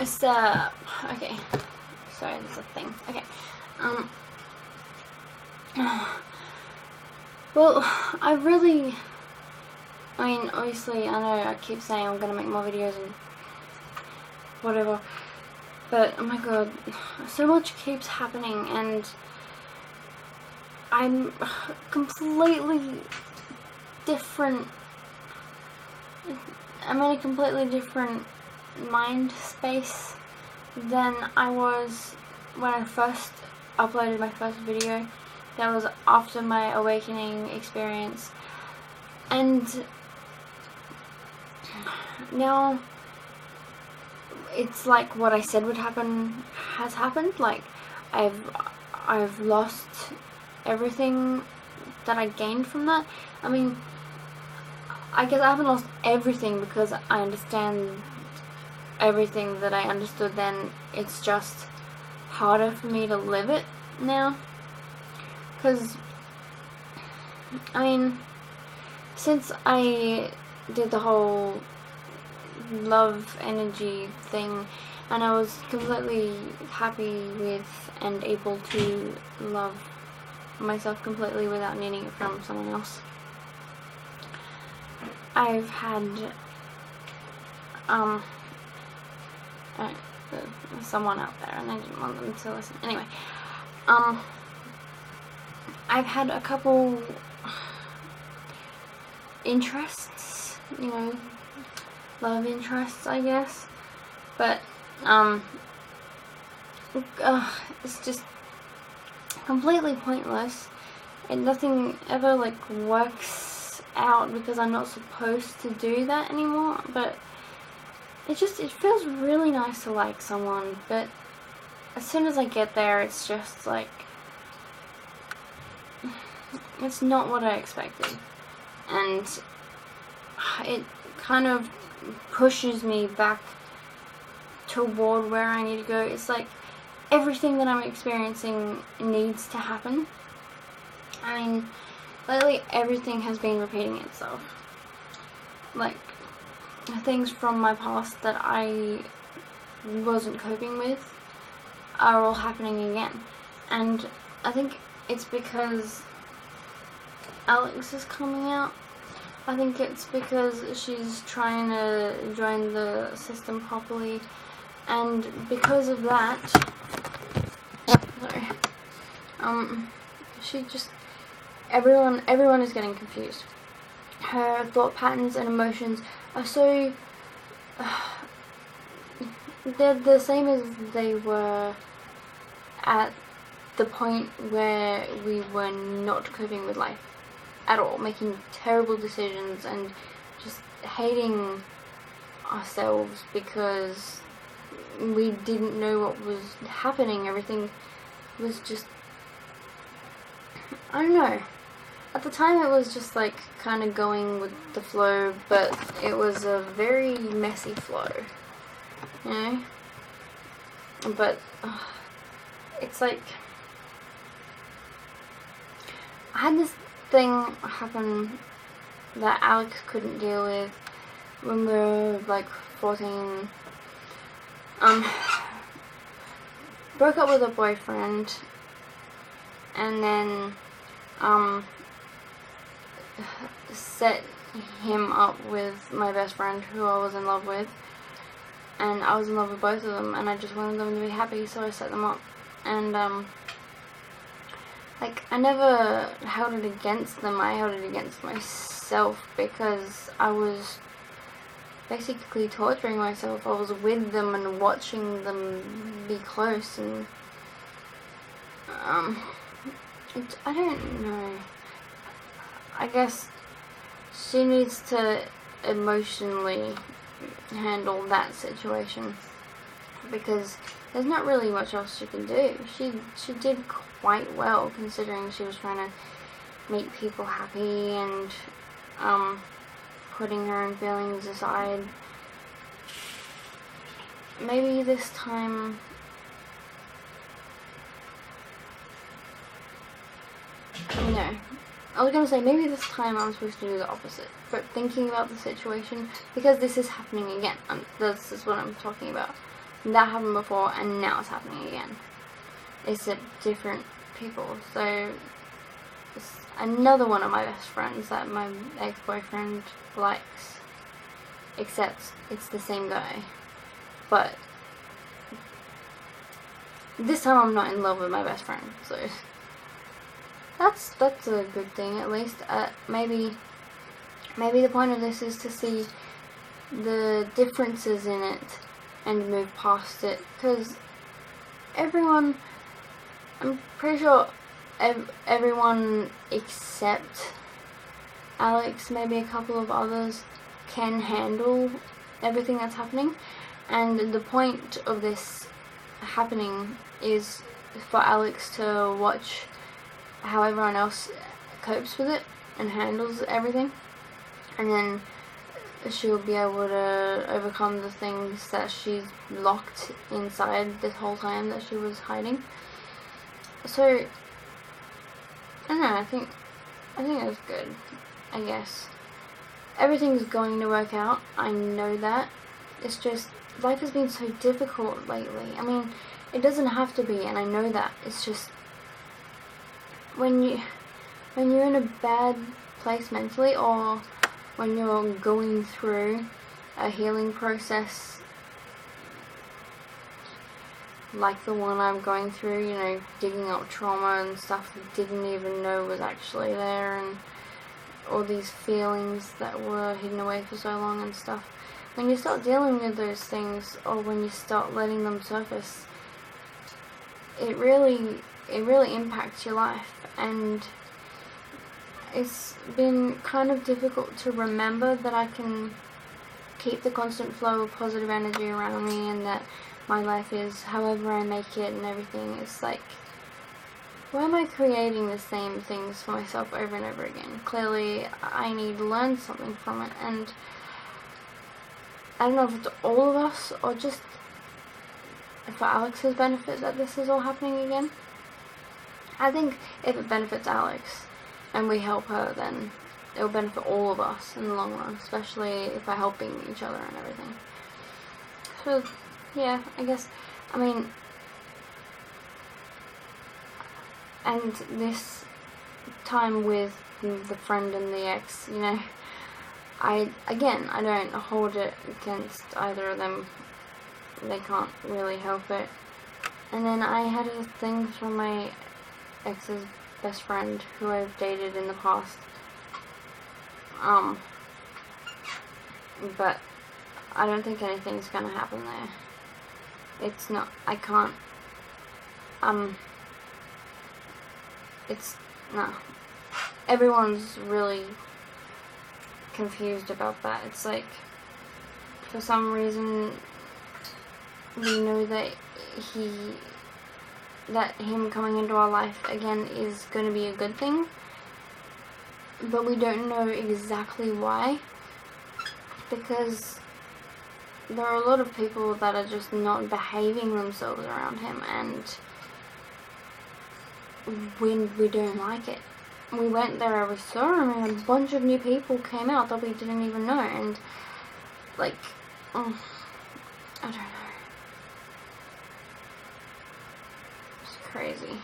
It's okay. Sorry, there's a thing. Okay. Well, I mean, obviously, I know I keep saying I'm gonna make more videos and whatever, but oh my god, so much keeps happening, and I'm completely different. I'm in a completely different mind space than I was when I first uploaded my first video. That was after my awakening experience, and now it's like what I said would happen has happened. Like I've lost everything that I gained from that. I mean, I guess I haven't lost everything because I understand everything that I understood then. It's just harder for me to live it now. Because, I mean, since I did the whole love energy thing, and I was completely happy with and able to love myself completely without needing it from someone else, I've had someone out there, and I didn't want them to listen. Anyway, I've had a couple interests, you know, love interests, I guess, but it's just completely pointless, and nothing ever like works out because I'm not supposed to do that anymore. But it feels really nice to like someone, but as soon as I get there, it's just like, it's not what I expected, and it kind of pushes me back toward where I need to go. It's like everything that I'm experiencing needs to happen. I mean, lately everything has been repeating itself. Like, things from my past that I wasn't coping with are all happening again. And I think it's because Alex is coming out. I think it's because she's trying to join the system properly, and because of that, she just, everyone is getting confused. Her thought patterns and emotions are so, they're the same as they were at the point where we were not coping with life at all, making terrible decisions and just hating ourselves because we didn't know what was happening. Everything was just, I don't know. At the time it was just like kind of going with the flow, but it was a very messy flow, you know? But it's like, I had this thing happen that Alex couldn't deal with when we were like 14. Broke up with a boyfriend, and then set him up with my best friend who I was in love with, and I was in love with both of them, and I just wanted them to be happy, so I set them up. And like, I never held it against them, I held it against myself because I was basically torturing myself. I was with them and watching them be close, and I don't know. I guess she needs to emotionally handle that situation, because there's not really much else she can do. She did quite well considering she was trying to make people happy and putting her own feelings aside. Maybe this time no. I was gonna say, maybe this time I'm supposed to do the opposite. But thinking about the situation, because this is happening again, this is what I'm talking about. that happened before, and now it's happening again. It's at different people. So it's another one of my best friends that my ex-boyfriend likes, except it's the same guy. But this time I'm not in love with my best friend, so that's a good thing at least. Maybe the point of this is to see the differences in it and move past it, because everyone, I'm pretty sure everyone except Alex, maybe a couple of others, can handle everything that's happening, and the point of this happening is for Alex to watch how everyone else copes with it and handles everything, and then she'll be able to overcome the things that she's locked inside this whole time that she was hiding. So I don't know, I think it was good, I guess. Everything's going to work out, I know that. It's just, life has been so difficult lately. I mean, it doesn't have to be, and I know that. It's just, when you're in a bad place mentally, or when you're going through a healing process like the one I'm going through, you know, digging up trauma and stuff I didn't even know was actually there, and all these feelings that were hidden away for so long and stuff. When you start dealing with those things, or when you start letting them surface, it really impacts your life. And it's been kind of difficult to remember that I can keep the constant flow of positive energy around me, and that my life is however I make it and everything. It's like, why am I creating the same things for myself over and over again? Clearly, I need to learn something from it, and I don't know if it's all of us, or just for Alex's benefit that this is all happening again. I think if it benefits Alex, and we help her, then it'll benefit all of us in the long run, especially if we're helping each other and everything. So, yeah, I guess, I mean, and this time with the friend and the ex, you know, I don't hold it against either of them. They can't really help it. And then I had a thing from my ex's best friend who I've dated in the past. But I don't think anything's gonna happen there. It's not, I can't, it's, no. Everyone's really confused about that. It's like, for some reason, we know that him coming into our life again is going to be a good thing, but we don't know exactly why, because there are a lot of people that are just not behaving themselves around him, and we don't like it. We went there over summer, and a bunch of new people came out that we didn't even know, and like, I don't know. It's crazy.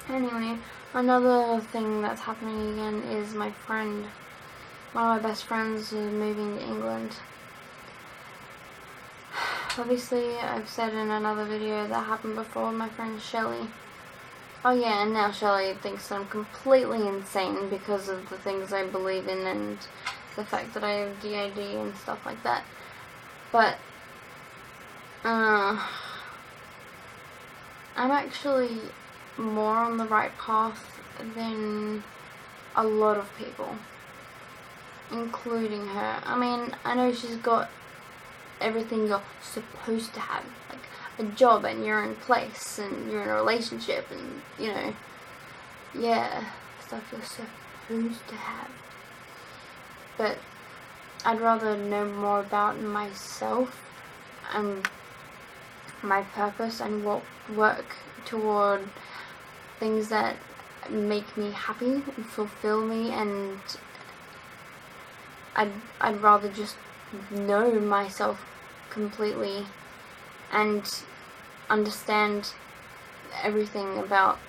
Anyway, another thing that's happening again is my friend, one of my best friends, is moving to England. Obviously, I've said in another video that happened before, my friend Shelley. Oh yeah, and now Shelley thinks I'm completely insane because of the things I believe in and the fact that I have DID and stuff like that. But, I'm actually more on the right path than a lot of people, including her. I mean, I know she's got everything you're supposed to have, like a job, and you're in place, and you're in a relationship, and, you know, yeah, stuff you're supposed to have. But I'd rather know more about myself and my purpose, and work toward things that make me happy and fulfill me, and I'd rather just know myself completely and understand everything about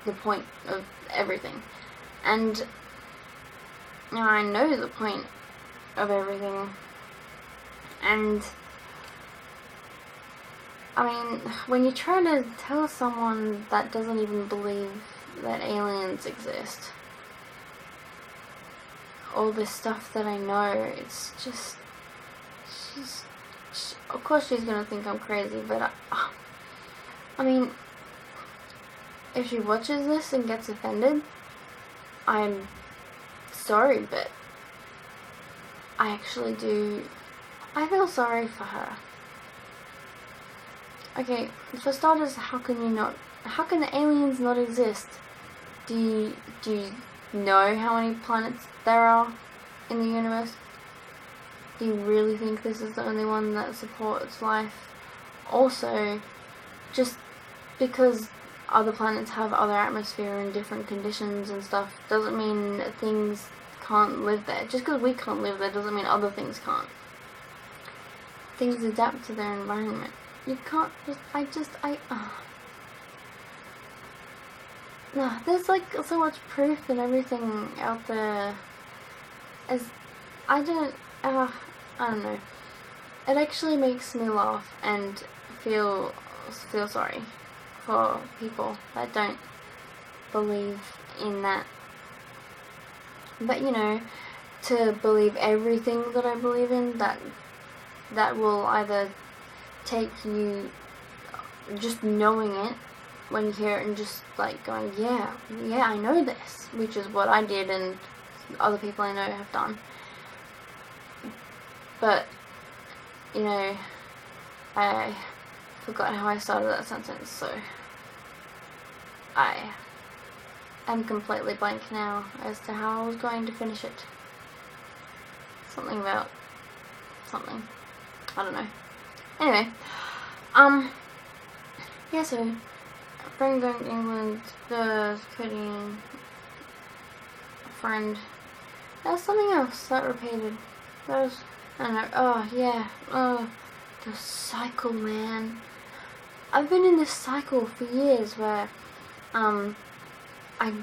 the point of everything. And now I know the point of everything, and I mean, when you try to tell someone that doesn't even believe that aliens exist, all this stuff that I know, it's just, of course she's gonna think I'm crazy, but I mean, if she watches this and gets offended, I'm sorry, but I actually do, I feel sorry for her. Okay, for starters, how can the aliens not exist? Do you know how many planets there are in the universe? Do you really think this is the only one that supports life? Also, just because other planets have other atmosphere and different conditions and stuff doesn't mean that things can't live there. Just because we can't live there doesn't mean other things can't. Things adapt to their environment. You can't just, no, there's like so much proof and everything out there. As I don't know. It actually makes me laugh and feel sorry for people that don't believe in that. But you know, to believe everything that I believe in, that will either take you just knowing it when you hear it and just like going, yeah, I know this, which is what I did and other people I know have done. But, you know, I forgot how I started that sentence, so I am completely blank now as to how I was going to finish it. Something about something. I don't know. Anyway, yeah, so, friend going to England, the quitting, friend, there was something else that repeated, there was, I don't know, oh, yeah, the cycle, man. I've been in this cycle for years where, I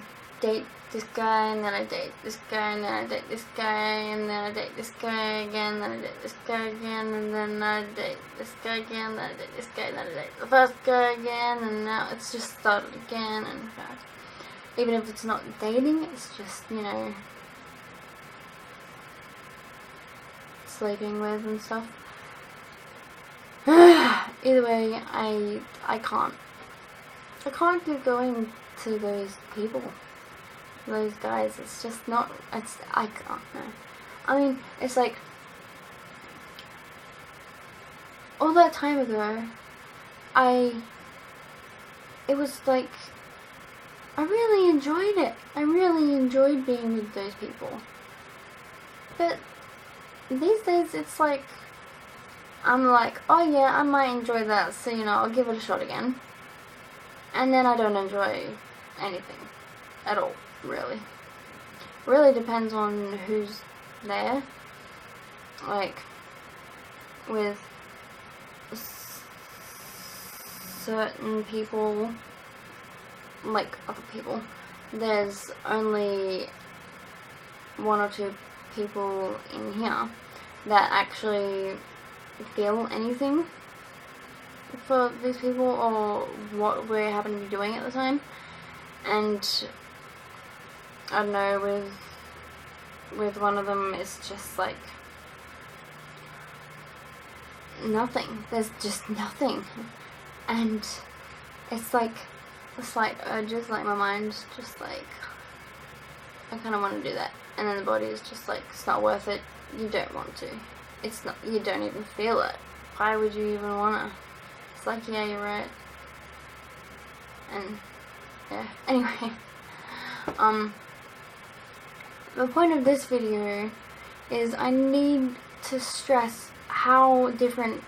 date this guy, and then I date this guy, and then I date this guy, and then I date this guy again, then I date this guy again, and then I date this guy again, then I date this guy, then I date the first guy again, and now it's just started again, and in fact, even if it's not dating, it's just, you know, sleeping with and stuff. Either way, I can't keep going to those people. Those guys, it's just not, I can't, no. I mean, it's like, all that time ago, it was like, I really enjoyed it. I really enjoyed being with those people. But these days, it's like, I'm like, oh yeah, I might enjoy that, so you know, I'll give it a shot again. And then I don't enjoy anything at all. Really depends on who's there. Like, with certain people, like other people, there's only one or two people in here that actually feel anything for these people or what we happen to be doing at the time. And I don't know, with one of them, it's just like nothing. There's just nothing. And it's like a slight urges, like my mind's just like, I kind of want to do that. And then the body is just like, it's not worth it. You don't want to. It's not, you don't even feel it. Why would you even wanna? It's like, yeah, you're right. And yeah, anyway, the point of this video is I need to stress how different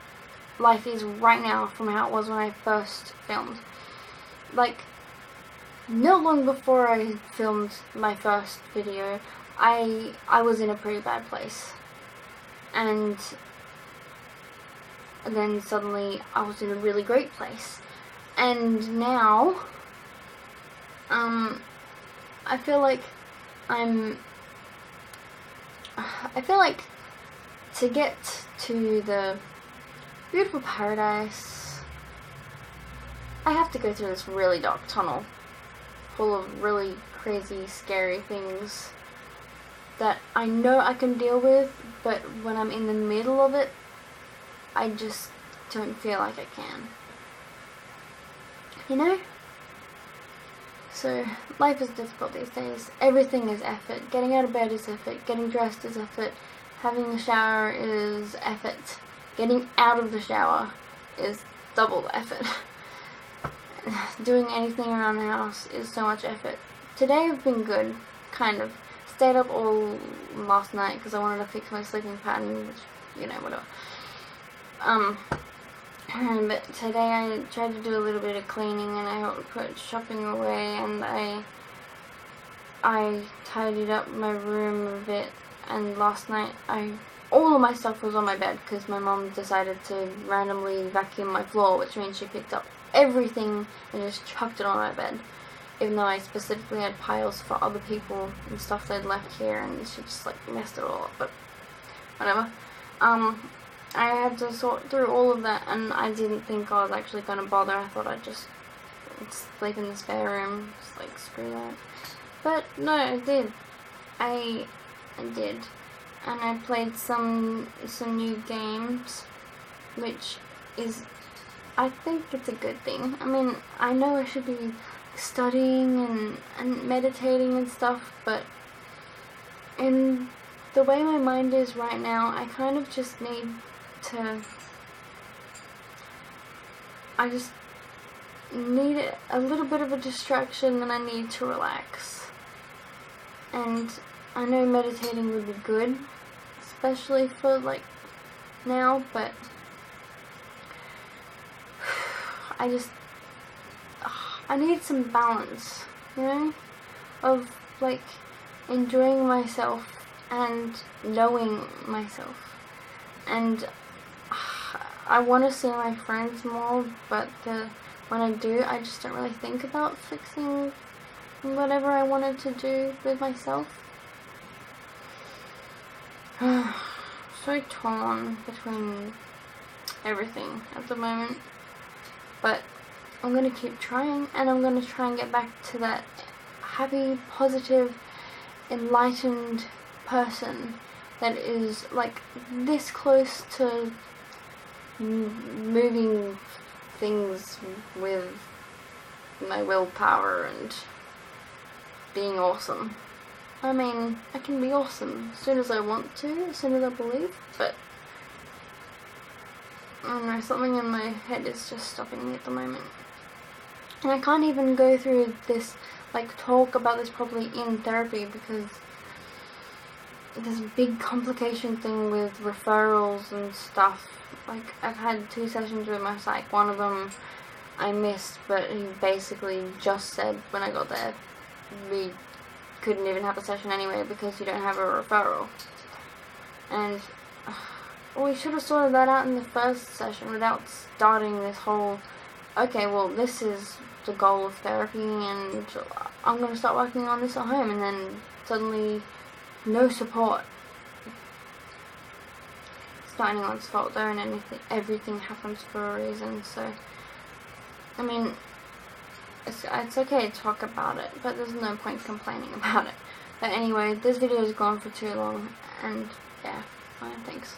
life is right now from how it was when I first filmed. Like, not long before I filmed my first video, I was in a pretty bad place. And and then suddenly I was in a really great place. And now, I feel like to get to the beautiful paradise, I have to go through this really dark tunnel full of really crazy, scary things that I know I can deal with, but when I'm in the middle of it, I just don't feel like I can. You know? So, life is difficult these days. Everything is effort. Getting out of bed is effort. Getting dressed is effort. Having a shower is effort. Getting out of the shower is double effort. Doing anything around the house is so much effort. Today I've been good, kind of. Stayed up all last night because I wanted to fix my sleeping pattern, which, you know, whatever. But today I tried to do a little bit of cleaning, and I put shopping away, and I tidied up my room a bit, and last night all of my stuff was on my bed because my mom decided to randomly vacuum my floor, which means she picked up everything and just chucked it on my bed, even though I specifically had piles for other people and stuff they'd left here, and she just like messed it all up, but whatever. I had to sort through all of that, and I didn't think I was actually going to bother. I thought I'd just sleep in the spare room, just like screw that. But no, I did. I did. And I played some new games, which is, I think it's a good thing. I mean, I know I should be studying and meditating and stuff, but in the way my mind is right now, I kind of just need to, I just need a little bit of a distraction, and I need to relax. And I know meditating would be good, especially for like now, but I need some balance, you know, of like enjoying myself and knowing myself. And I want to see my friends more, but when I do, I just don't really think about fixing whatever I wanted to do with myself. So torn between everything at the moment, but I'm going to keep trying, and I'm going to try and get back to that happy, positive, enlightened person that is like this close to moving things with my willpower and being awesome. I mean, I can be awesome as soon as I want to, as soon as I believe, but I don't know, something in my head is just stopping me at the moment. And I can't even go through this, like, talk about this properly in therapy because there's a big complication thing with referrals and stuff. Like, I've had 2 sessions with my psych. One of them I missed, but he basically just said when I got there we couldn't even have a session anyway because you don't have a referral. And we should have sorted that out in the first session without starting this whole, okay, well, this is the goal of therapy and I'm going to start working on this at home, and then suddenly no support. It's not anyone's fault though, and everything happens for a reason, so I mean, it's okay to talk about it, but there's no point complaining about it. But anyway, this video has gone for too long, and yeah, thanks.